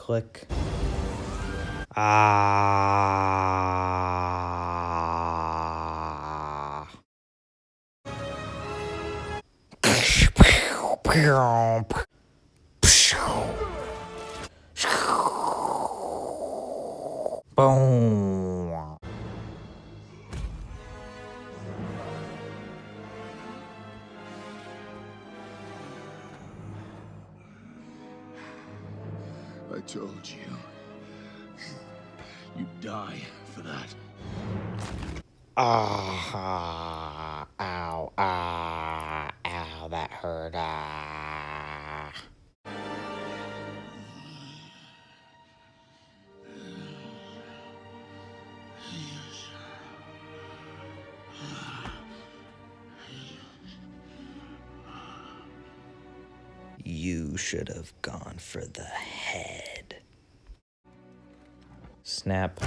Click. Ah. Boom. I told you. You'd die for that. Ah. Ow. Ah. Ow. That hurt. Ah. You should have gone for the head. Snap.